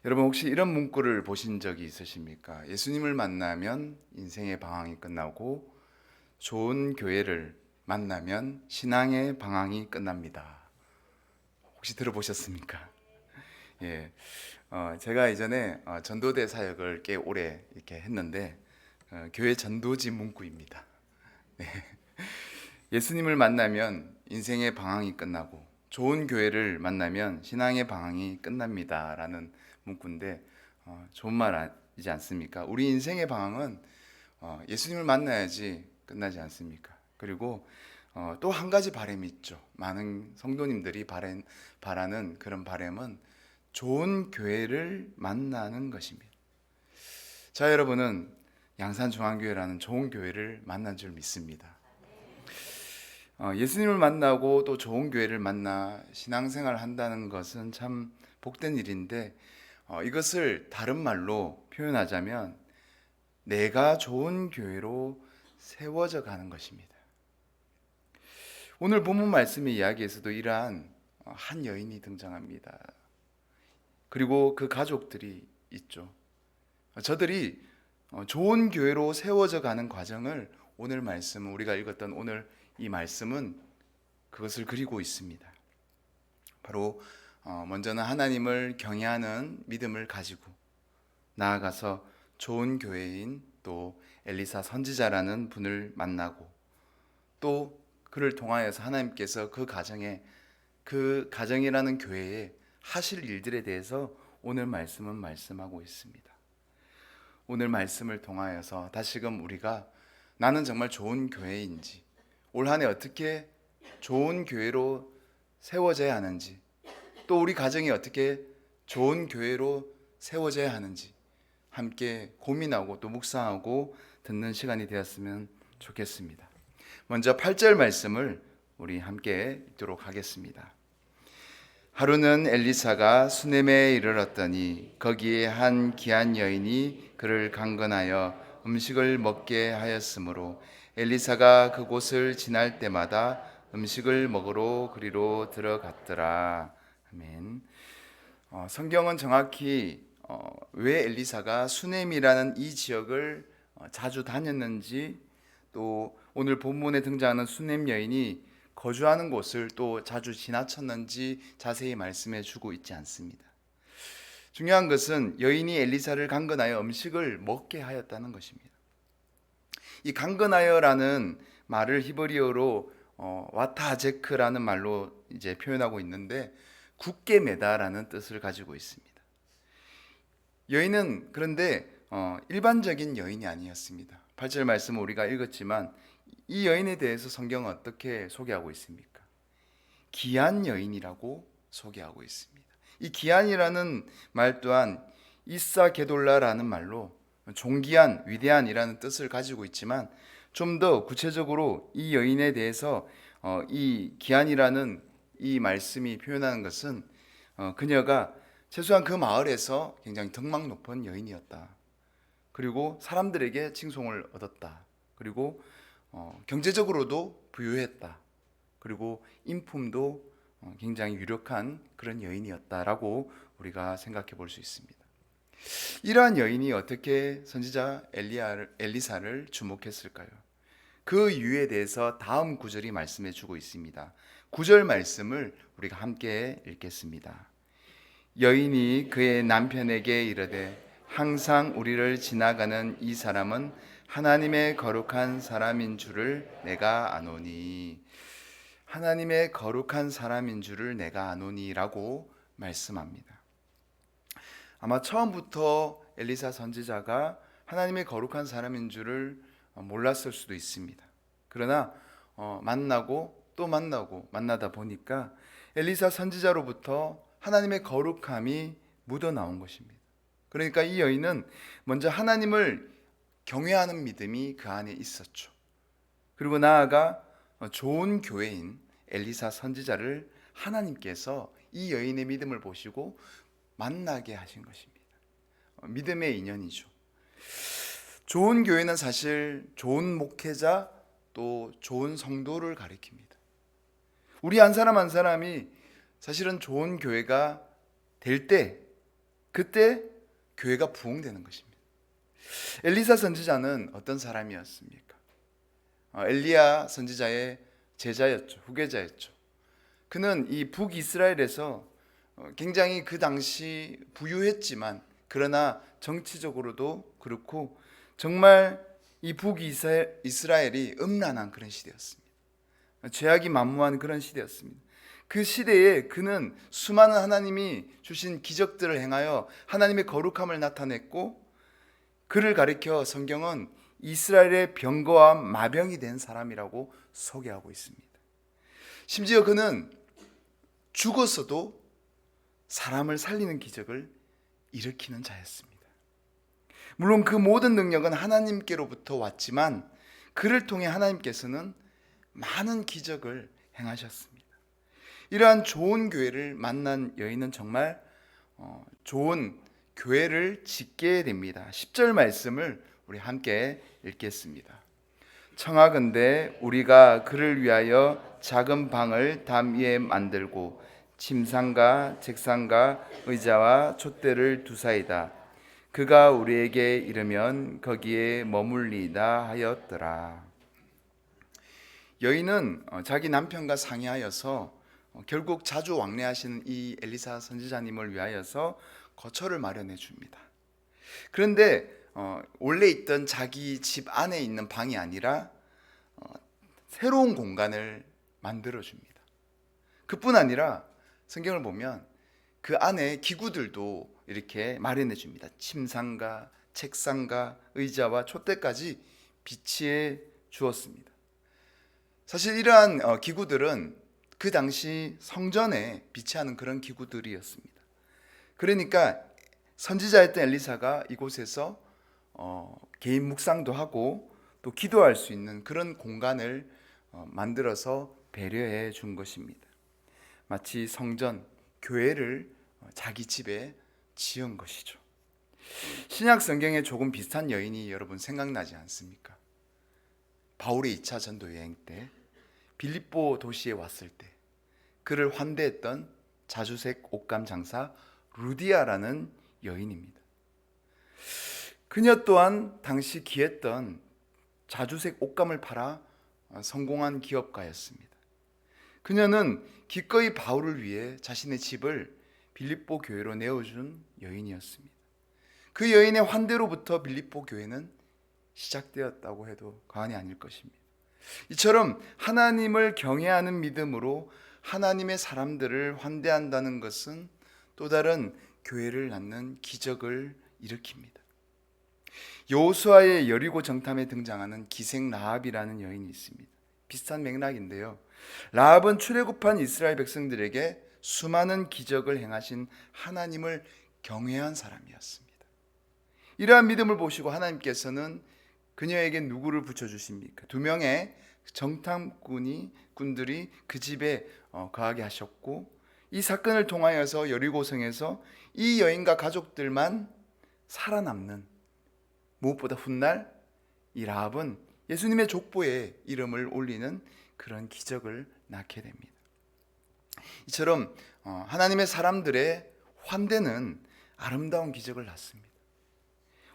여러분 혹시 이런 문구를 보신 적이 있으십니까? 예수님을 만나면 인생의 방황이 끝나고 좋은 교회를 만나면 신앙의 방황이 끝납니다. 혹시 들어보셨습니까? 예, 제가 이전에 전도대 사역을 꽤 오래 이렇게 했는데 교회 전도지 문구입니다. 예수님을 만나면 인생의 방황이 끝나고 좋은 교회를 만나면 신앙의 방황이 끝납니다라는 문구인데 좋은 말이지 않습니까? 우리 인생의 방황은 예수님을 만나야지 끝나지 않습니까? 그리고 또 한 가지 바람이 있죠. 많은 성도님들이 바라는 그런 바람은 좋은 교회를 만나는 것입니다. 자, 여러분은 양산중앙교회라는 좋은 교회를 만난 줄 믿습니다. 예수님을 만나고 또 좋은 교회를 만나 신앙생활을 한다는 것은 참 복된 일인데 이것을 다른 말로 표현하자면 내가 좋은 교회로 세워져 가는 것입니다. 오늘 본문 말씀의 이야기에서도 이러한 한 여인이 등장합니다. 그리고 그 가족들이 있죠. 저들이 좋은 교회로 세워져 가는 과정을 오늘 말씀, 우리가 읽었던 오늘 이 말씀은 그것을 그리고 있습니다. 바로 먼저는 하나님을 경외하는 믿음을 가지고 나아가서 좋은 교회인 또 엘리사 선지자라는 분을 만나고 또 그를 통하여서 하나님께서 그 가정이라는 교회에 하실 일들에 대해서 오늘 말씀은 말씀하고 있습니다. 오늘 말씀을 통하여서 다시금 우리가 나는 정말 좋은 교회인지, 올 한 해 어떻게 좋은 교회로 세워져야 하는지, 또 우리 가정이 어떻게 좋은 교회로 세워져야 하는지 함께 고민하고 또 묵상하고 듣는 시간이 되었으면 좋겠습니다. 먼저 8절 말씀을 우리 함께 읽도록 하겠습니다. 하루는 엘리사가 수넴에 이르렀더니 거기에 한 귀한 여인이 그를 강건하여 음식을 먹게 하였으므로 엘리사가 그곳을 지날 때마다 음식을 먹으러 그리로 들어갔더라. 아멘. 성경은 정확히 왜 엘리사가 수넴이라는 이 지역을 자주 다녔는지, 또 오늘 본문에 등장하는 수넴 여인이 거주하는 곳을 또 자주 지나쳤는지 자세히 말씀해 주고 있지 않습니다. 중요한 것은 여인이 엘리사를 강건하여 음식을 먹게 하였다는 것입니다. 이 강건하여라는 말을 히브리어로 와타제크라는 말로 이제 표현하고 있는데 굳게 매다라는 뜻을 가지고 있습니다. 여인은 그런데 일반적인 여인이 아니었습니다. 8절 말씀을 우리가 읽었지만 이 여인에 대해서 성경은 어떻게 소개하고 있습니까? 귀한 여인이라고 소개하고 있습니다. 이 귀한이라는 말 또한 이사게돌라라는 말로 존귀한, 위대한이라는 뜻을 가지고 있지만 좀 더 구체적으로 이 여인에 대해서 이 귀한이라는 이 말씀이 표현하는 것은 그녀가 최소한 그 마을에서 굉장히 덕망 높은 여인이었다. 그리고 사람들에게 칭송을 얻었다. 그리고 경제적으로도 부유했다. 그리고 인품도 굉장히 유력한 그런 여인이었다라고 우리가 생각해 볼 수 있습니다. 이러한 여인이 어떻게 선지자 엘리사를 주목했을까요? 그 이유에 대해서 다음 구절이 말씀해 주고 있습니다. 9절 말씀을 우리가 함께 읽겠습니다. 여인이 그의 남편에게 이르되 항상 우리를 지나가는 이 사람은 하나님의 거룩한 사람인 줄을 내가 아노니, 하나님의 거룩한 사람인 줄을 내가 아노니라고 말씀합니다. 아마 처음부터 엘리사 선지자가 하나님의 거룩한 사람인 줄을 몰랐을 수도 있습니다. 그러나 만나고 또 만나고 만나다 보니까 엘리사 선지자로부터 하나님의 거룩함이 묻어나온 것입니다. 그러니까 이 여인은 먼저 하나님을 경외하는 믿음이 그 안에 있었죠. 그리고 나아가 좋은 교회인 엘리사 선지자를 하나님께서 이 여인의 믿음을 보시고 만나게 하신 것입니다. 믿음의 인연이죠. 좋은 교회는 사실 좋은 목회자 또 좋은 성도를 가리킵니다. 우리 한 사람 한 사람이 사실은 좋은 교회가 될 때 그때 교회가 부흥되는 것입니다. 엘리사 선지자는 어떤 사람이었습니까? 엘리야 선지자의 제자였죠. 후계자였죠. 그는 이 북이스라엘에서 굉장히 그 당시 부유했지만 그러나 정치적으로도 그렇고 정말 이 북이스라엘이 음란한 그런 시대였습니다. 죄악이 만무한 그런 시대였습니다. 그 시대에 그는 수많은 하나님이 주신 기적들을 행하여 하나님의 거룩함을 나타냈고, 그를 가리켜 성경은 이스라엘의 병거와 마병이 된 사람이라고 소개하고 있습니다. 심지어 그는 죽었어도 사람을 살리는 기적을 일으키는 자였습니다. 물론 그 모든 능력은 하나님께로부터 왔지만 그를 통해 하나님께서는 많은 기적을 행하셨습니다. 이러한 좋은 교회를 만난 여인은 정말 좋은 교회를 짓게 됩니다. 10절 말씀을 우리 함께 읽겠습니다. 청하건대 우리가 그를 위하여 작은 방을 담 위에 만들고 침상과 책상과 의자와 촛대를 두사이다. 그가 우리에게 이르면 거기에 머물리다 하였더라. 여인은 자기 남편과 상의하여서 결국 자주 왕래하시는 이 엘리사 선지자님을 위하여서 거처를 마련해 줍니다. 그런데 원래 있던 자기 집 안에 있는 방이 아니라 새로운 공간을 만들어 줍니다. 그뿐 아니라 성경을 보면 그 안에 기구들도 이렇게 마련해 줍니다. 침상과 책상과 의자와 촛대까지 비치해 주었습니다. 사실 이러한 기구들은 그 당시 성전에 비치하는 그런 기구들이었습니다. 그러니까 선지자였던 엘리사가 이곳에서 개인 묵상도 하고 또 기도할 수 있는 그런 공간을 만들어서 배려해 준 것입니다. 마치 성전, 교회를 자기 집에 지은 것이죠. 신약 성경에 조금 비슷한 여인이 여러분 생각나지 않습니까? 바울의 2차 전도 여행 때 빌립보 도시에 왔을 때 그를 환대했던 자주색 옷감 장사 루디아라는 여인입니다. 그녀 또한 당시 귀했던 자주색 옷감을 팔아 성공한 기업가였습니다. 그녀는 기꺼이 바울을 위해 자신의 집을 빌립보 교회로 내어준 여인이었습니다. 그 여인의 환대로부터 빌립보 교회는 시작되었다고 해도 과언이 아닐 것입니다. 이처럼 하나님을 경외하는 믿음으로 하나님의 사람들을 환대한다는 것은 또 다른 교회를 낳는 기적을 일으킵니다. 여호수아의 여리고 정탐에 등장하는 기생 라합이라는 여인이 있습니다. 비슷한 맥락인데요. 라합은 출애굽한 이스라엘 백성들에게 수많은 기적을 행하신 하나님을 경외한 사람이었습니다. 이러한 믿음을 보시고 하나님께서는 그녀에게 누구를 붙여주십니까? 2명의 정탐꾼들이 그 집에 거하게 하셨고, 이 사건을 통하여서 여리고성에서 이 여인과 가족들만 살아남는, 무엇보다 훗날 이 라합은 예수님의 족보에 이름을 올리는 그런 기적을 낳게 됩니다. 이처럼 하나님의 사람들의 환대는 아름다운 기적을 낳습니다.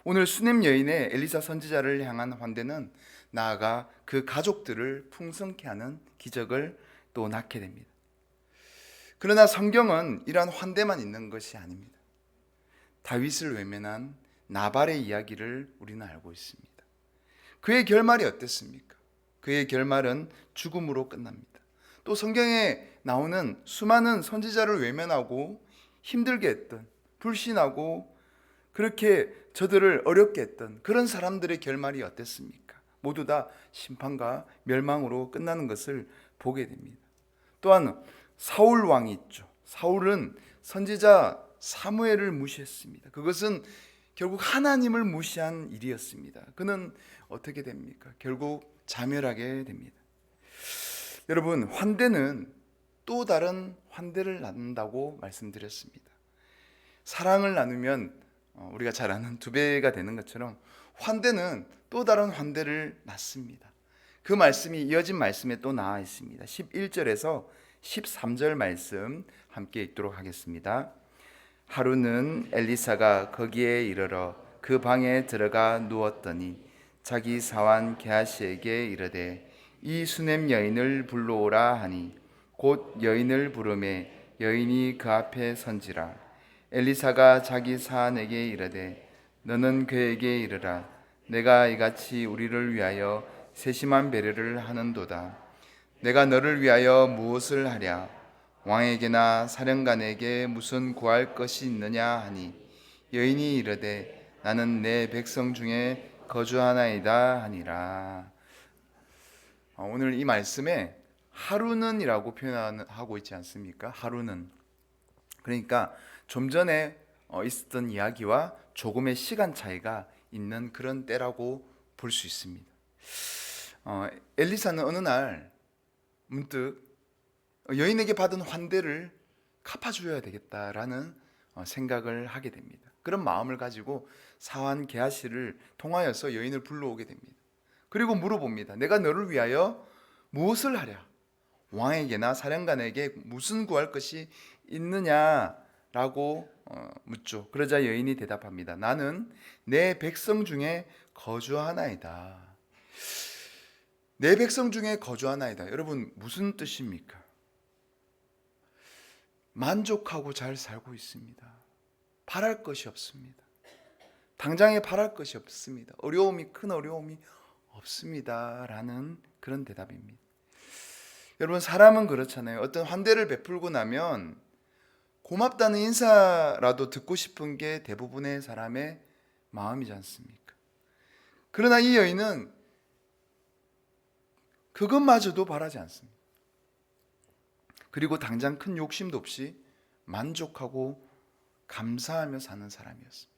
오늘 수넴 여인의 엘리사 선지자를 향한 환대는 나아가 그 가족들을 풍성케 하는 기적을 또 낳게 됩니다. 그러나 성경은 이러한 환대만 있는 것이 아닙니다. 다윗을 외면한 나발의 이야기를 우리는 알고 있습니다. 그의 결말이 어땠습니까? 그의 결말은 죽음으로 끝납니다. 또 성경에 나오는 수많은 선지자를 외면하고 힘들게 했던, 불신하고 그렇게 저들을 어렵게 했던 그런 사람들의 결말이 어땠습니까? 모두 다 심판과 멸망으로 끝나는 것을 보게 됩니다. 또한 사울 왕이 있죠. 사울은 선지자 사무엘을 무시했습니다. 그것은 결국 하나님을 무시한 일이었습니다. 그는 어떻게 됩니까? 결국 자멸하게 됩니다. 여러분, 환대는 또 다른 환대를 낳는다고 말씀드렸습니다. 사랑을 나누면 우리가 잘 아는 2배가 되는 것처럼 환대는 또 다른 환대를 낳습니다. 그 말씀이 이어진 말씀에 또 나와 있습니다. 11절에서 13절 말씀 함께 읽도록 하겠습니다. 하루는 엘리사가 거기에 이르러 그 방에 들어가 누웠더니 자기 사환 게하시에게 이르되 이 수냄 여인을 불러오라 하니 곧 여인을 부르매 여인이 그 앞에 선지라. 엘리사가 자기 사환에게 이르되 너는 그에게 이르라 내가 이같이 우리를 위하여 세심한 배려를 하는도다. 내가 너를 위하여 무엇을 하랴? 왕에게나 사령관에게 무슨 구할 것이 있느냐 하니 여인이 이르되 나는 내 백성 중에 거주하나이다 하니라. 오늘 이 말씀에 하루는이라고 표현하고 있지 않습니까? 하루는, 그러니까 좀 전에 있었던 이야기와 조금의 시간 차이가 있는 그런 때라고 볼 수 있습니다. 엘리사는 어느 날 문득 여인에게 받은 환대를 갚아줘야 되겠다라는 생각을 하게 됩니다. 그런 마음을 가지고 사환 게하시를 통하여서 여인을 불러오게 됩니다. 그리고 물어봅니다. 내가 너를 위하여 무엇을 하랴? 왕에게나 사령관에게 무슨 구할 것이 있느냐라고 묻죠. 그러자 여인이 대답합니다. 나는 내 백성 중에 거주하나이다. 내 백성 중에 거주하나이다. 여러분 무슨 뜻입니까? 만족하고 잘 살고 있습니다. 바랄 것이 없습니다. 당장에 바랄 것이 없습니다. 큰 어려움이 없습니다. 라는 그런 대답입니다. 여러분 사람은 그렇잖아요. 어떤 환대를 베풀고 나면 고맙다는 인사라도 듣고 싶은 게 대부분의 사람의 마음이지 않습니까? 그러나 이 여인은 그것마저도 바라지 않습니다. 그리고 당장 큰 욕심도 없이 만족하고 감사하며 사는 사람이었습니다.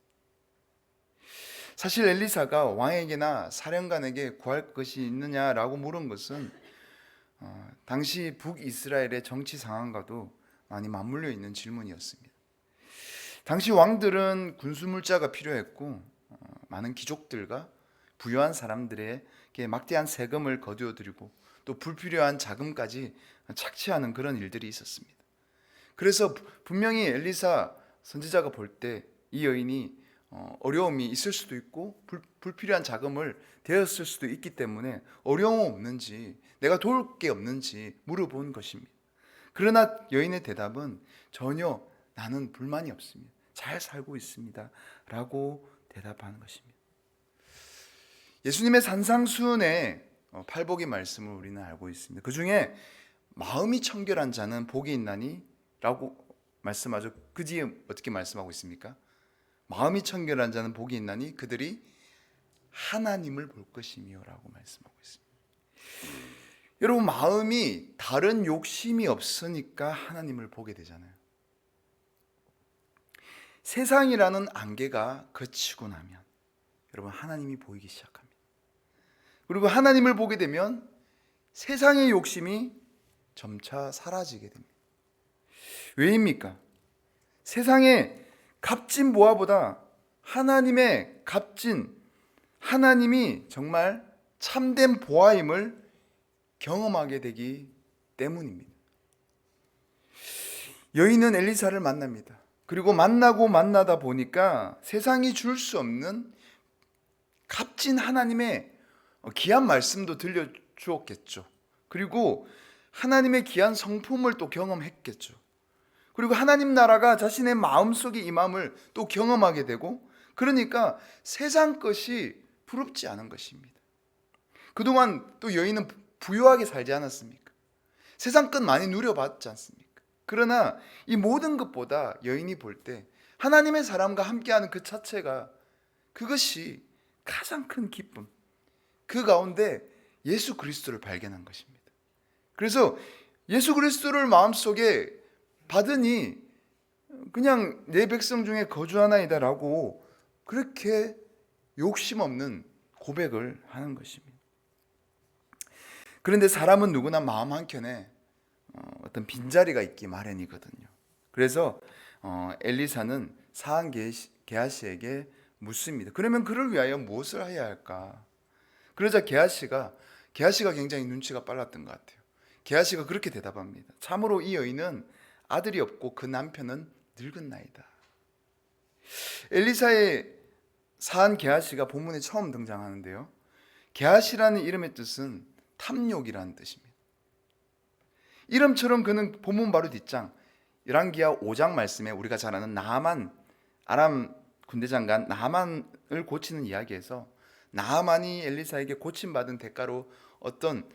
사실 엘리사가 왕에게나 사령관에게 구할 것이 있느냐라고 물은 것은 당시 북이스라엘의 정치 상황과도 많이 맞물려 있는 질문이었습니다. 당시 왕들은 군수물자가 필요했고 많은 귀족들과 부유한 사람들에게 막대한 세금을 거두어들이고 또 불필요한 자금까지 착취하는 그런 일들이 있었습니다. 그래서 분명히 엘리사 선지자가 볼 때 이 여인이 어려움이 있을 수도 있고 불필요한 자금을 대었을 수도 있기 때문에 어려움 없는지 내가 도울 게 없는지 물어본 것입니다. 그러나 여인의 대답은 전혀 나는 불만이 없습니다. 잘 살고 있습니다. 라고 대답하는 것입니다. 예수님의 산상수훈의 팔복의 말씀을 우리는 알고 있습니다. 그 중에 마음이 청결한 자는 복이 있나니 라고 말씀하죠. 그 뒤에 어떻게 말씀하고 있습니까? 마음이 청결한 자는 복이 있나니 그들이 하나님을 볼 것이며 라고 말씀하고 있습니다. 여러분 마음이 다른 욕심이 없으니까 하나님을 보게 되잖아요. 세상이라는 안개가 그치고 나면 여러분 하나님이 보이기 시작합니다. 그리고 하나님을 보게 되면 세상의 욕심이 점차 사라지게 됩니다. 왜입니까? 세상의 값진 보화보다 하나님의 값진, 하나님이 정말 참된 보화임을 경험하게 되기 때문입니다. 여인은 엘리사를 만납니다. 그리고 만나다 보니까 세상이 줄 수 없는 값진 하나님의 귀한 말씀도 들려주었겠죠. 그리고 하나님의 귀한 성품을 또 경험했겠죠. 그리고 하나님 나라가 자신의 마음속에 임함을 또 경험하게 되고, 그러니까 세상 것이 부럽지 않은 것입니다. 그동안 또 여인은 부유하게 살지 않았습니까? 세상 것 많이 누려봤지 않습니까? 그러나 이 모든 것보다 여인이 볼 때 하나님의 사람과 함께하는 그 자체가, 그것이 가장 큰 기쁨, 그 가운데 예수 그리스도를 발견한 것입니다. 그래서 예수 그리스도를 마음속에 받으니 그냥 내 백성 중에 거주하나이다 라고 그렇게 욕심 없는 고백을 하는 것입니다. 그런데 사람은 누구나 마음 한켠에 어떤 빈자리가 있기 마련이거든요. 그래서 엘리사는 사한 게하시에게 묻습니다. 그러면 그를 위하여 무엇을 해야 할까? 그러자 게하시가 굉장히 눈치가 빨랐던 것 같아요. 게하시가 그렇게 대답합니다. 참으로 이 여인은 아들이 없고 그 남편은 늙은 나이다. 엘리사의 사한 게하시가 본문에 처음 등장하는데요. 게하시라는 이름의 뜻은 탐욕이라는 뜻입니다. 이름처럼 그는 본문 바로 뒷장 열왕기하 5장 말씀에 우리가 잘 아는 나하만, 아람 군대 장관 나하만을 고치는 이야기에서 나하만이 엘리사에게 고침받은 대가로 어떤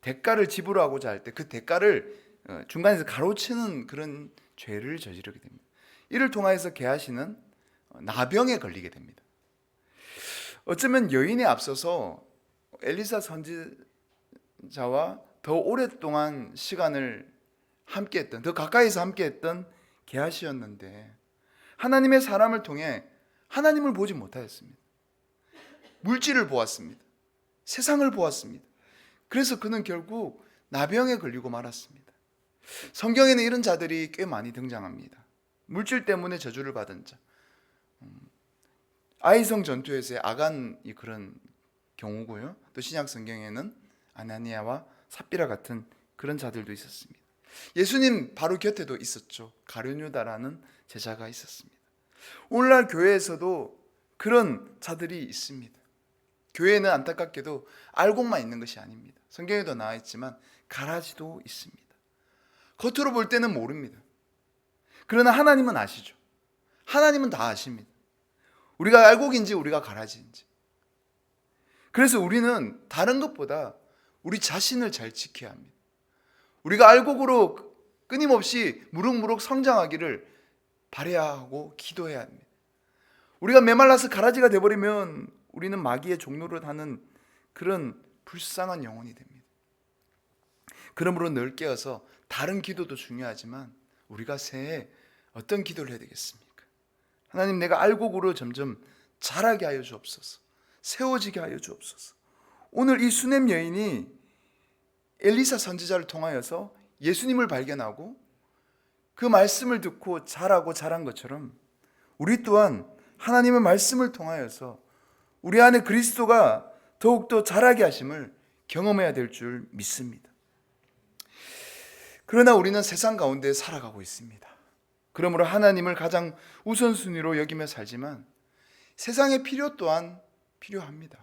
대가를 지불하고자 할 때 그 대가를 중간에서 가로채는 그런 죄를 저지르게 됩니다. 이를 통하여서 게하시는 나병에 걸리게 됩니다. 어쩌면 여인에 앞서서 엘리사 선지자와 더 오랫동안 시간을 함께했던, 더 가까이서 함께했던 게하시였는데 하나님의 사람을 통해 하나님을 보지 못하였습니다. 물질을 보았습니다. 세상을 보았습니다. 그래서 그는 결국 나병에 걸리고 말았습니다. 성경에는 이런 자들이 꽤 많이 등장합니다. 물질 때문에 저주를 받은 자, 아이성 전투에서의 아간이 그런 경우고요. 또 신약 성경에는 아나니아와 삽비라 같은 그런 자들도 있었습니다. 예수님 바로 곁에도 있었죠. 가룟유다라는 제자가 있었습니다. 오늘날 교회에서도 그런 자들이 있습니다. 교회는 안타깝게도 알고만 있는 것이 아닙니다. 성경에도 나와 있지만 가라지도 있습니다. 겉으로 볼 때는 모릅니다. 그러나 하나님은 아시죠. 하나님은 다 아십니다. 우리가 알곡인지 우리가 가라지인지. 그래서 우리는 다른 것보다 우리 자신을 잘 지켜야 합니다. 우리가 알곡으로 끊임없이 무럭무럭 성장하기를 바라야 하고 기도해야 합니다. 우리가 메말라서 가라지가 되어버리면 우리는 마귀의 종로를 하는 그런 불쌍한 영혼이 됩니다. 그러므로 늘 깨어서 다른 기도도 중요하지만 우리가 새해 어떤 기도를 해야 되겠습니까? 하나님, 내가 알곡으로 점점 자라게 하여 주옵소서. 세워지게 하여 주옵소서. 오늘 이 수넴 여인이 엘리사 선지자를 통하여서 예수님을 발견하고 그 말씀을 듣고 자라고 자란 것처럼 우리 또한 하나님의 말씀을 통하여서 우리 안에 그리스도가 더욱더 자라게 하심을 경험해야 될 줄 믿습니다. 그러나 우리는 세상 가운데 살아가고 있습니다. 그러므로 하나님을 가장 우선순위로 여기며 살지만 세상의 필요 또한 필요합니다.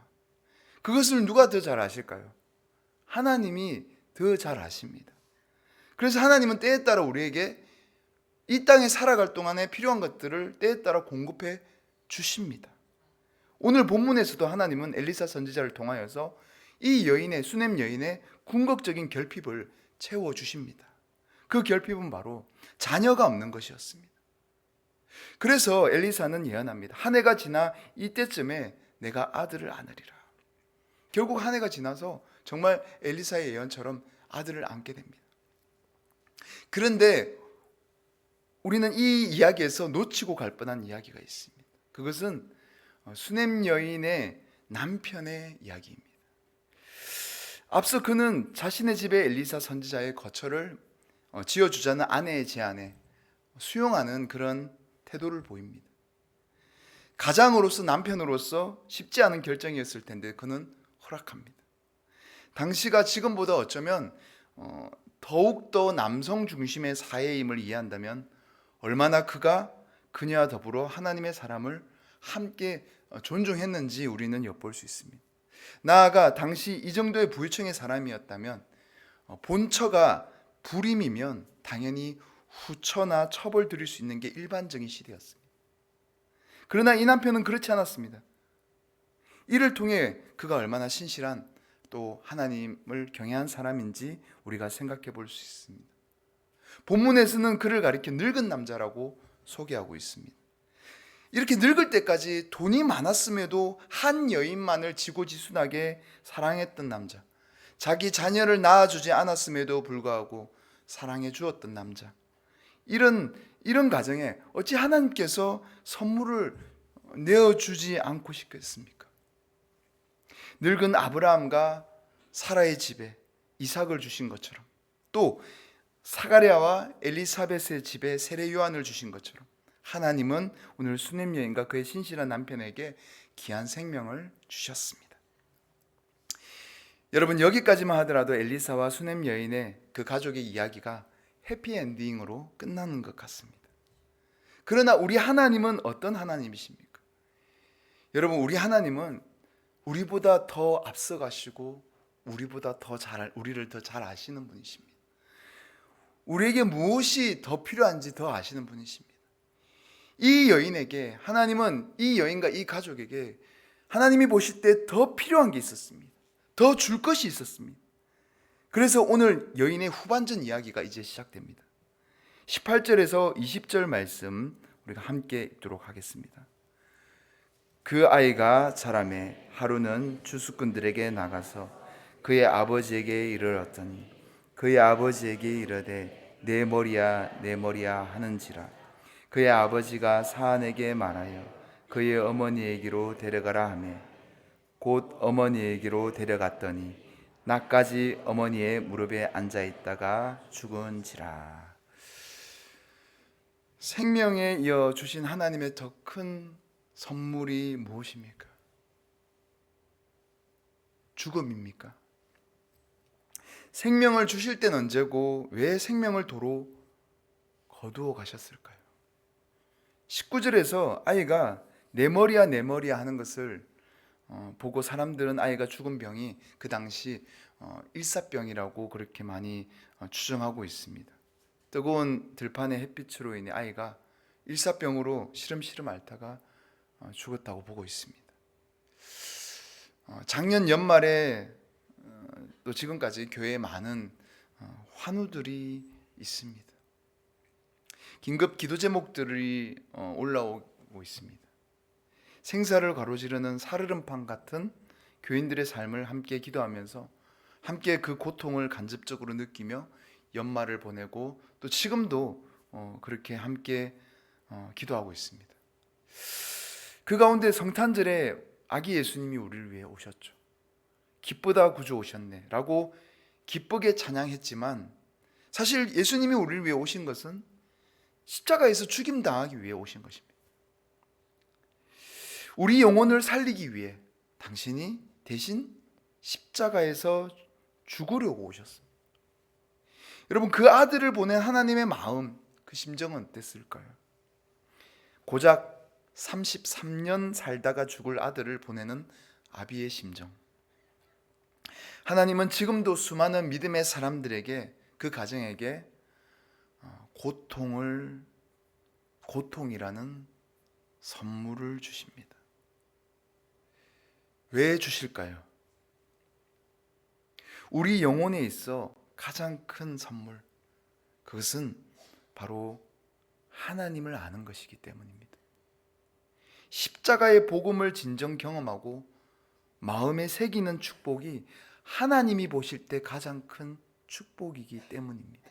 그것을 누가 더 잘 아실까요? 하나님이 더 잘 아십니다. 그래서 하나님은 때에 따라 우리에게 이 땅에 살아갈 동안에 필요한 것들을 때에 따라 공급해 주십니다. 오늘 본문에서도 하나님은 엘리사 선지자를 통하여서 이 여인의, 수넴 여인의 궁극적인 결핍을 채워주십니다. 그 결핍은 바로 자녀가 없는 것이었습니다. 그래서 엘리사는 예언합니다. 한 해가 지나 이때쯤에 내가 아들을 안으리라. 결국 한 해가 지나서 정말 엘리사의 예언처럼 아들을 안게 됩니다. 그런데 우리는 이 이야기에서 놓치고 갈 뻔한 이야기가 있습니다. 그것은 수넴 여인의 남편의 이야기입니다. 앞서 그는 자신의 집에 엘리사 선지자의 거처를 지어주자는 아내의 제안에 수용하는 그런 태도를 보입니다. 가장으로서, 남편으로서 쉽지 않은 결정이었을 텐데 그는 허락합니다. 당시가 지금보다 어쩌면 더욱더 남성 중심의 사회임을 이해한다면 얼마나 그가 그녀와 더불어 하나님의 사람을 함께 존중했는지 우리는 엿볼 수 있습니다. 나아가 당시 이 정도의 부유층의 사람이었다면 본처가 불임이면 당연히 후처나 처벌 드릴 수 있는 게 일반적인 시대였습니다. 그러나 이 남편은 그렇지 않았습니다. 이를 통해 그가 얼마나 신실한 또 하나님을 경외한 사람인지 우리가 생각해 볼 수 있습니다. 본문에서는 그를 가리켜 늙은 남자라고 소개하고 있습니다. 이렇게 늙을 때까지 돈이 많았음에도 한 여인만을 지고지순하게 사랑했던 남자, 자기 자녀를 낳아주지 않았음에도 불구하고 사랑해 주었던 남자, 이런 가정에 어찌 하나님께서 선물을 내어주지 않고 싶겠습니까? 늙은 아브라함과 사라의 집에 이삭을 주신 것처럼, 또 사가랴와 엘리사벳의 집에 세례 요한을 주신 것처럼 하나님은 오늘 수넴 여인과 그의 신실한 남편에게 귀한 생명을 주셨습니다. 여러분, 여기까지만 하더라도 엘리사와 수넴 여인의 그 가족의 이야기가 해피엔딩으로 끝나는 것 같습니다. 그러나 우리 하나님은 어떤 하나님이십니까? 여러분, 우리 하나님은 우리보다 더 앞서가시고 우리를 더 잘 아시는 분이십니다. 우리에게 무엇이 더 필요한지 더 아시는 분이십니다. 이 여인에게 하나님은 이 여인과 이 가족에게 하나님이 보실 때 더 필요한 게 있었습니다. 더 줄 것이 있었습니다. 그래서 오늘 여인의 후반전 이야기가 이제 시작됩니다. 18절에서 20절 말씀 우리가 함께 읽도록 하겠습니다. 그 아이가 자라매 하루는 주수꾼들에게 나가서 그의 아버지에게 이르렀더니 그의 아버지에게 이르되 내 머리야 내 머리야 하는지라. 그의 아버지가 사안에게 말하여 그의 어머니에게로 데려가라 하매 곧 어머니에게로 데려갔더니 나까지 어머니의 무릎에 앉아 있다가 죽은지라. 생명에 이어 주신 하나님의 더 큰 선물이 무엇입니까? 죽음입니까? 생명을 주실 때는 언제고 왜 생명을 도로 거두어 가셨을까요? 19절에서 아이가 내 머리야 내 머리야 하는 것을 보고 사람들은 아이가 죽은 병이 그 당시 일사병이라고 그렇게 많이 추정하고 있습니다. 뜨거운 들판의 햇빛으로 인해 아이가 일사병으로 시름시름 앓다가 죽었다고 보고 있습니다. 작년 연말에 또 지금까지 교회에 많은 환우들이 있습니다. 긴급 기도 제목들이 올라오고 있습니다. 생사를 가로지르는 살얼음판 같은 교인들의 삶을 함께 기도하면서 함께 그 고통을 간접적으로 느끼며 연말을 보내고 또 지금도 그렇게 함께 기도하고 있습니다. 그 가운데 성탄절에 아기 예수님이 우리를 위해 오셨죠. 기쁘다 구주 오셨네 라고 기쁘게 찬양했지만 사실 예수님이 우리를 위해 오신 것은 십자가에서 죽임당하기 위해 오신 것입니다. 우리 영혼을 살리기 위해 당신이 대신 십자가에서 죽으려고 오셨습니다. 여러분, 그 아들을 보낸 하나님의 마음, 그 심정은 어땠을까요? 고작 33년 살다가 죽을 아들을 보내는 아비의 심정. 하나님은 지금도 수많은 믿음의 사람들에게, 그 가정에게 고통이라는 선물을 주십니다. 왜 주실까요? 우리 영혼에 있어 가장 큰 선물, 그것은 바로 하나님을 아는 것이기 때문입니다. 십자가의 복음을 진정 경험하고 마음에 새기는 축복이 하나님이 보실 때 가장 큰 축복이기 때문입니다.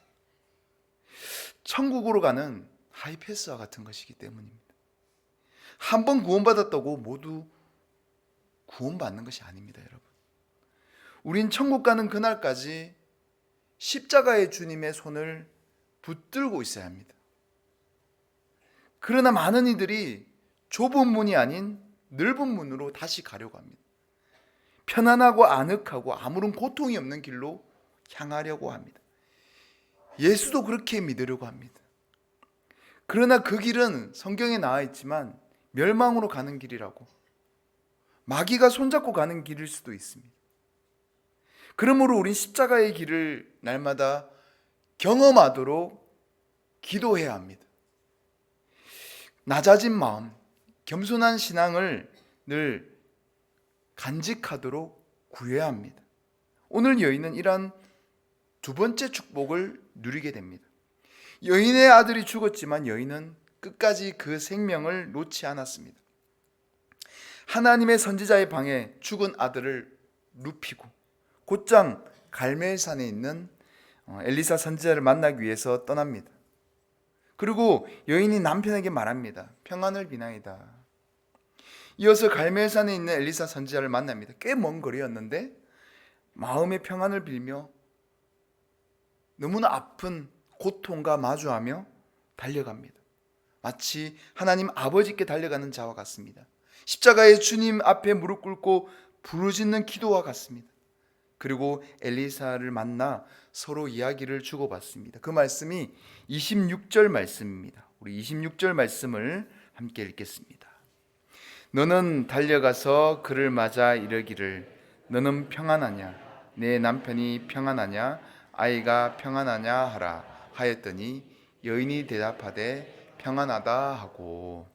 천국으로 가는 하이패스와 같은 것이기 때문입니다. 한 번 구원받았다고 모두 구원받는 것이 아닙니다, 여러분. 우린 천국 가는 그날까지 십자가의 주님의 손을 붙들고 있어야 합니다. 그러나 많은 이들이 좁은 문이 아닌 넓은 문으로 다시 가려고 합니다. 편안하고 아늑하고 아무런 고통이 없는 길로 향하려고 합니다. 예수도 그렇게 믿으려고 합니다. 그러나 그 길은 성경에 나와 있지만 멸망으로 가는 길이라고, 마귀가 손잡고 가는 길일 수도 있습니다. 그러므로 우린 십자가의 길을 날마다 경험하도록 기도해야 합니다. 낮아진 마음, 겸손한 신앙을 늘 간직하도록 구해야 합니다. 오늘 여인은 이러한 두 번째 축복을 누리게 됩니다. 여인의 아들이 죽었지만 여인은 끝까지 그 생명을 놓지 않았습니다. 하나님의 선지자의 방에 죽은 아들을 눕히고 곧장 갈멜산에 있는 엘리사 선지자를 만나기 위해서 떠납니다. 그리고 여인이 남편에게 말합니다. 평안을 비나이다. 이어서 갈멜산에 있는 엘리사 선지자를 만납니다. 꽤 먼 거리였는데 마음의 평안을 빌며 너무나 아픈 고통과 마주하며 달려갑니다. 마치 하나님 아버지께 달려가는 자와 같습니다. 십자가의 주님 앞에 무릎 꿇고 부르짖는 기도와 같습니다. 그리고 엘리사를 만나 서로 이야기를 주고받습니다. 그 말씀이 26절 말씀입니다. 우리 26절 말씀을 함께 읽겠습니다. 너는 달려가서 그를 맞아 이르기를 너는 평안하냐 내 남편이 평안하냐 아이가 평안하냐 하라 하였더니 여인이 대답하되 평안하다 하고.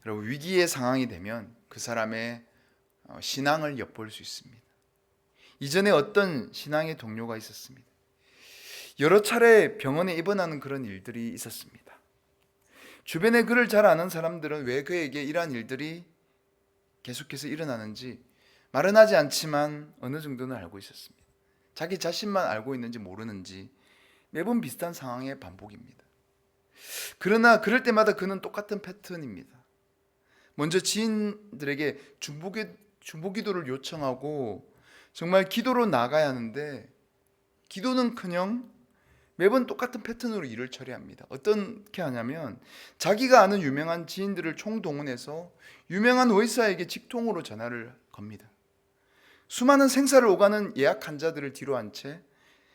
여러분, 위기의 상황이 되면 그 사람의 신앙을 엿볼 수 있습니다. 이전에 어떤 신앙의 동료가 있었습니다. 여러 차례 병원에 입원하는 그런 일들이 있었습니다. 주변에 그를 잘 아는 사람들은 왜 그에게 이러한 일들이 계속해서 일어나는지 말은 하지 않지만 어느 정도는 알고 있었습니다. 자기 자신만 알고 있는지 모르는지 매번 비슷한 상황의 반복입니다. 그러나 그럴 때마다 그는 똑같은 패턴입니다. 먼저 지인들에게 중보기도를 요청하고 정말 기도로 나가야 하는데 기도는커녕 매번 똑같은 패턴으로 일을 처리합니다. 어떻게 하냐면 자기가 아는 유명한 지인들을 총동원해서 유명한 의사에게 직통으로 전화를 겁니다. 수많은 생사를 오가는 예약 환자들을 뒤로 한 채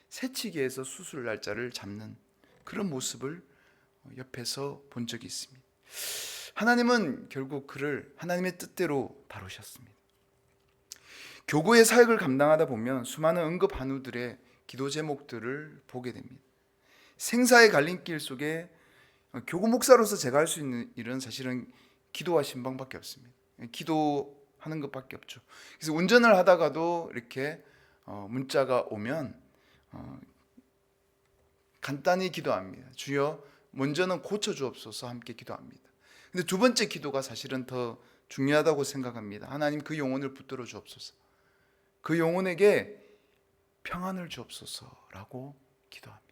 새치기에서 수술 날짜를 잡는 그런 모습을 옆에서 본 적이 있습니다. 하나님은 결국 그를 하나님의 뜻대로 다루셨습니다. 교구의 사역을 감당하다 보면 수많은 응급 환우들의 기도 제목들을 보게 됩니다. 생사의 갈림길 속에 교구 목사로서 제가 할 수 있는 일은 사실은 기도와 신방밖에 없습니다. 기도하는 것밖에 없죠. 그래서 운전을 하다가도 이렇게 문자가 오면 간단히 기도합니다. 주여 먼저는 고쳐주옵소서 함께 기도합니다. 근데 두 번째 기도가 사실은 더 중요하다고 생각합니다. 하나님 그 영혼을 붙들어 주옵소서. 그 영혼에게 평안을 주옵소서라고 기도합니다.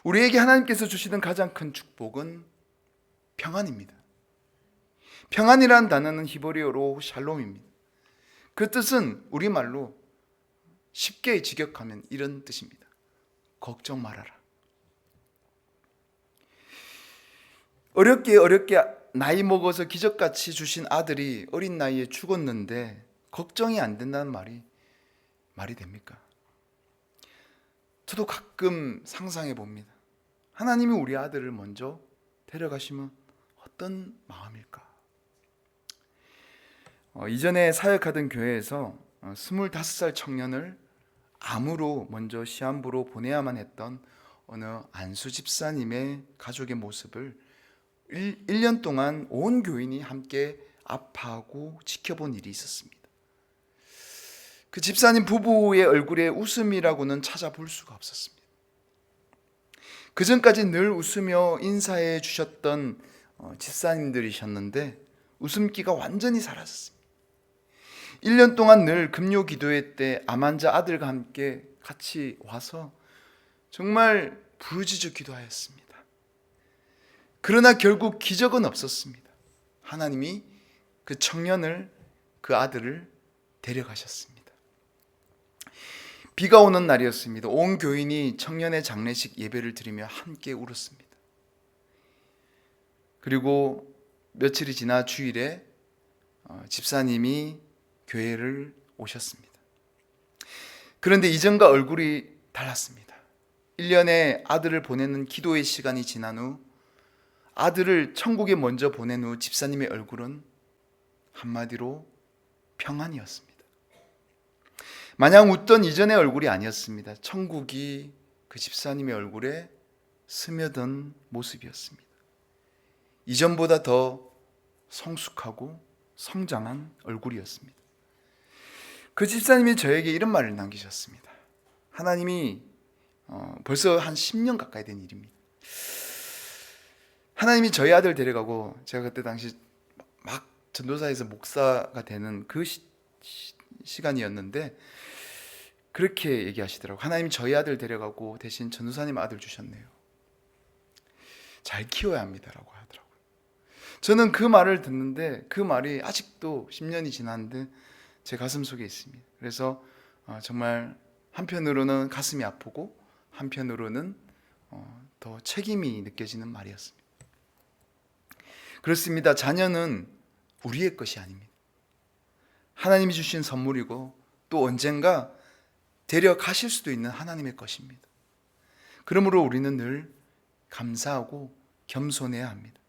우리에게 하나님께서 주시는 가장 큰 축복은 평안입니다. 평안이라는 단어는 히브리어로 샬롬입니다. 그 뜻은 우리말로 쉽게 직역하면 이런 뜻입니다. 걱정 말아라. 어렵게 나이 먹어서 기적같이 주신 아들이 어린 나이에 죽었는데 걱정이 안 된다는 말이 됩니까? 저도 가끔 상상해 봅니다. 하나님이 우리 아들을 먼저 데려가시면 어떤 마음일까? 이전에 사역하던 교회에서 25살 청년을 암으로 먼저 시한부로 보내야만 했던 어느 안수 집사님의 가족의 모습을 1년 동안 온 교인이 함께 아파하고 지켜본 일이 있었습니다. 그 집사님 부부의 얼굴에 웃음이라고는 찾아볼 수가 없었습니다. 그 전까지 늘 웃으며 인사해 주셨던 집사님들이셨는데 웃음기가 완전히 사라졌습니다. 1년 동안 늘 금요 기도회 때 암 환자 아들과 함께 같이 와서 정말 부르짖어 기도하였습니다. 그러나 결국 기적은 없었습니다. 하나님이 그 청년을, 그 아들을 데려가셨습니다. 비가 오는 날이었습니다. 온 교인이 청년의 장례식 예배를 드리며 함께 울었습니다. 그리고 며칠이 지나 주일에 집사님이 교회를 오셨습니다. 그런데 이전과 얼굴이 달랐습니다. 1년에 아들을 보내는 기도의 시간이 지난 후 아들을 천국에 먼저 보낸 후 집사님의 얼굴은 한마디로 평안이었습니다. 마냥 웃던 이전의 얼굴이 아니었습니다. 천국이 그 집사님의 얼굴에 스며든 모습이었습니다. 이전보다 더 성숙하고 성장한 얼굴이었습니다. 그 집사님이 저에게 이런 말을 남기셨습니다. 하나님이 벌써 한 10년 가까이 된 일입니다. 하나님이 저희 아들 데려가고 제가 그때 당시 막 전도사에서 목사가 되는 그 시간이었는데 그렇게 얘기하시더라고요. 하나님이 저희 아들 데려가고 대신 전도사님 아들 주셨네요. 잘 키워야 합니다라고 하더라고요. 저는 그 말을 듣는데 그 말이 아직도 10년이 지났는데 제 가슴 속에 있습니다. 그래서 정말 한편으로는 가슴이 아프고 한편으로는 더 책임이 느껴지는 말이었습니다. 그렇습니다. 자녀는 우리의 것이 아닙니다. 하나님이 주신 선물이고 또 언젠가 데려가실 수도 있는 하나님의 것입니다. 그러므로 우리는 늘 감사하고 겸손해야 합니다.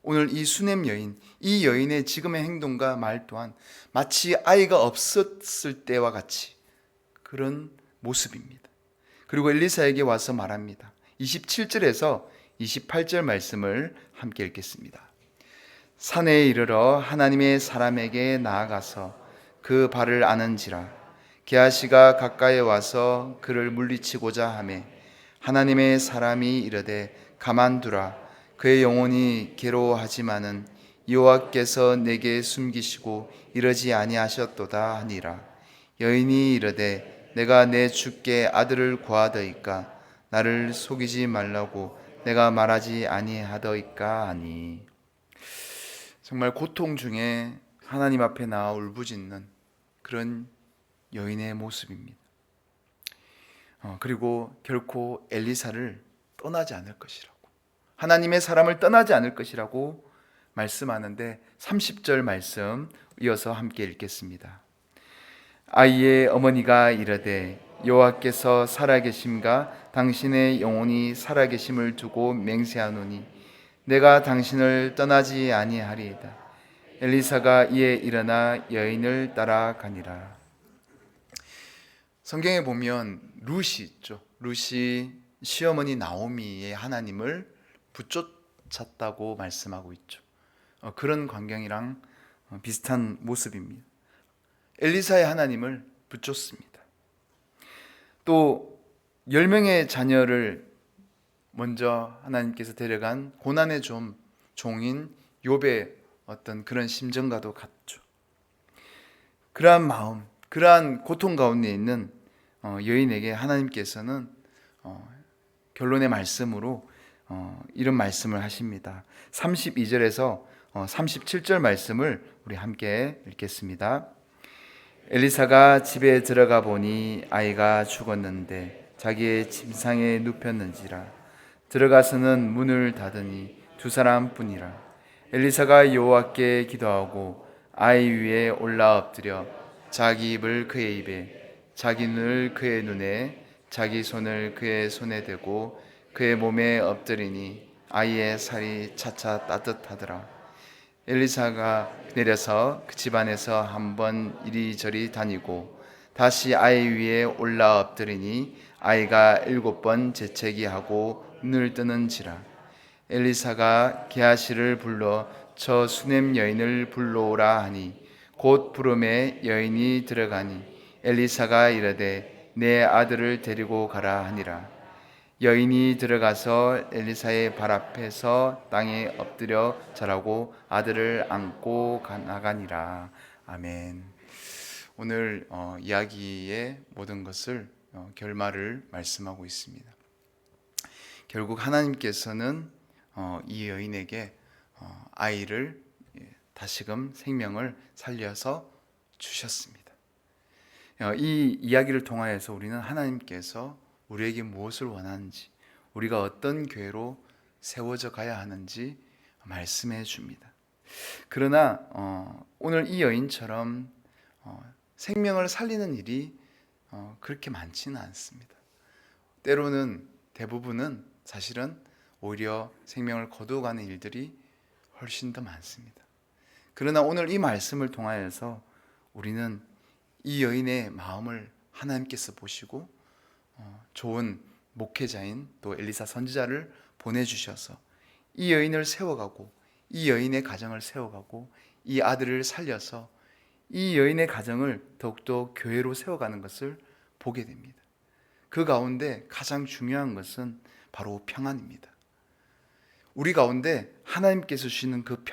오늘 이 수넴 여인, 이 여인의 지금의 행동과 말 또한 마치 아이가 없었을 때와 같이 그런 모습입니다. 그리고 엘리사에게 와서 말합니다. 27절에서 28절 말씀을 함께 읽겠습니다. 산에 이르러 하나님의 사람에게 나아가서 그 발을 아는지라. 게하시가 가까이 와서 그를 물리치고자 하매 하나님의 사람이 이르되 가만두라. 그의 영혼이 괴로워하지만은 여호와께서 내게 숨기시고 이러지 아니하셨도다 하니라. 여인이 이르되 내가 내 주께 아들을 구하더이까 나를 속이지 말라고 내가 말하지 아니하더이까 하니. 정말 고통 중에 하나님 앞에 나와 울부짖는 그런 여인의 모습입니다. 그리고 결코 엘리사를 떠나지 않을 것이라고, 하나님의 사람을 떠나지 않을 것이라고 말씀하는데 30절 말씀 이어서 함께 읽겠습니다. 아이의 어머니가 이르되 여호와께서 살아계심과 당신의 영혼이 살아계심을 두고 맹세하노니 내가 당신을 떠나지 아니하리이다. 엘리사가 이에 일어나 여인을 따라가니라. 성경에 보면 룻이 있죠. 룻이 시어머니 나오미의 하나님을 붙쫓았다고 말씀하고 있죠. 그런 광경이랑 비슷한 모습입니다. 엘리사의 하나님을 붙쫓습니다. 또 10명의 자녀를 먼저 하나님께서 데려간 고난의 종인 욥의 어떤 그런 심정과도 같죠. 그러한 마음, 그러한 고통 가운데 있는 여인에게 하나님께서는 결론의 말씀으로 이런 말씀을 하십니다. 32절에서 37절 말씀을 우리 함께 읽겠습니다. 엘리사가 집에 들어가 보니 아이가 죽었는데 자기의 침상에 눕혔는지라. 들어가서는 문을 닫으니 두 사람뿐이라. 엘리사가 여호와께 기도하고 아이 위에 올라 엎드려 자기 입을 그의 입에, 자기 눈을 그의 눈에, 자기 손을 그의 손에 대고 그의 몸에 엎드리니 아이의 살이 차차 따뜻하더라. 엘리사가 내려서 그 집안에서 한번 이리저리 다니고 다시 아이 위에 올라 엎드리니 아이가 7번 재채기하고 눈을 뜨는지라. 엘리사가 게하시를 불러 저 수넴 여인을 불러오라 하니 곧 부름에 여인이 들어가니 엘리사가 이르되 내 아들을 데리고 가라 하니라. 여인이 들어가서 엘리사의 발 앞에서 땅에 엎드려 절하고 아들을 안고 나가니라. 아멘. 오늘 이야기의 모든 것을 결말을 말씀하고 있습니다. 결국 하나님께서는 이 여인에게 아이를 다시금 생명을 살려서 주셨습니다. 이 이야기를 통하여서 우리는 하나님께서 우리에게 무엇을 원하는지, 우리가 어떤 교회로 세워져 가야 하는지 말씀해 줍니다. 그러나 오늘 이 여인처럼 생명을 살리는 일이 그렇게 많지는 않습니다. 때로는 대부분은 사실은 오히려 생명을 거두어가는 일들이 훨씬 더 많습니다. 그러나 오늘 이 말씀을 통하여서 우리는 이 여인의 마음을 하나님께서 보시고 좋은 목회자인 또 엘리사 선지자를 보내주셔서 이 여인을 세워가고 이 여인의 가정을 세워가고 이 아들을 살려서 이 여인의 가정을 더욱더 교회로 세워가는 것을 보게 됩니다. 그 가운데 가장 중요한 것은 바로 평안입니다. 우리 가운데 하나님께서 주시는 그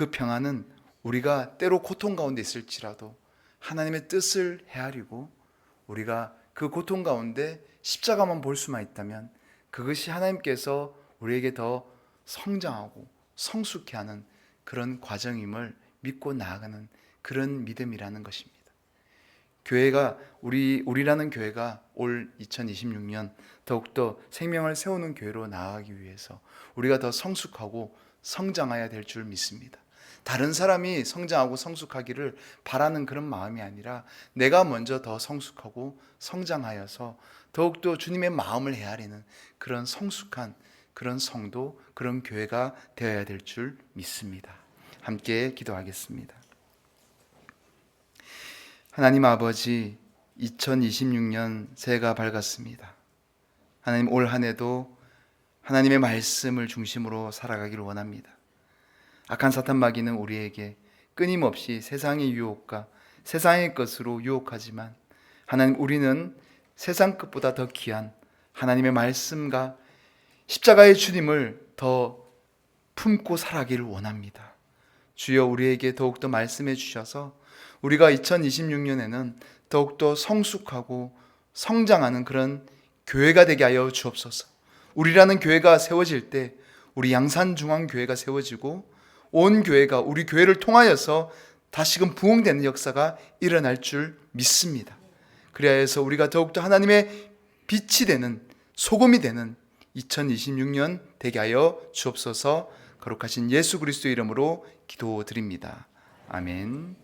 평안은 우리가 때로 고통 가운데 있을지라도 하나님의 뜻을 헤아리고 우리가 그 고통 가운데 십자가만 볼 수만 있다면 그것이 하나님께서 우리에게 더 성장하고 성숙해 하는 그런 과정임을 믿고 나아가는 그런 믿음이라는 것입니다. 교회가 우리라는 교회가 올 2026년 더욱더 생명을 세우는 교회로 나아가기 위해서 우리가 더 성숙하고 성장해야 될 줄 믿습니다. 다른 사람이 성장하고 성숙하기를 바라는 그런 마음이 아니라 내가 먼저 더 성숙하고 성장하여서 더욱더 주님의 마음을 헤아리는 그런 성숙한 그런 성도, 그런 교회가 되어야 될 줄 믿습니다. 함께 기도하겠습니다. 하나님 아버지, 2026년 새해가 밝았습니다. 하나님, 올 한 해도 하나님의 말씀을 중심으로 살아가기를 원합니다. 악한 사탄 마귀는 우리에게 끊임없이 세상의 유혹과 세상의 것으로 유혹하지만 하나님, 우리는 세상 것보다 더 귀한 하나님의 말씀과 십자가의 주님을 더 품고 살아가기를 원합니다. 주여, 우리에게 더욱더 말씀해 주셔서 우리가 2026년에는 더욱더 성숙하고 성장하는 그런 교회가 되게 하여 주옵소서. 우리라는 교회가 세워질 때 우리 양산중앙교회가 세워지고 온 교회가 우리 교회를 통하여서 다시금 부흥되는 역사가 일어날 줄 믿습니다. 그래야 해서 우리가 더욱더 하나님의 빛이 되는, 소금이 되는 2026년 되게 하여 주옵소서. 거룩하신 예수 그리스도의 이름으로 기도드립니다. 아멘.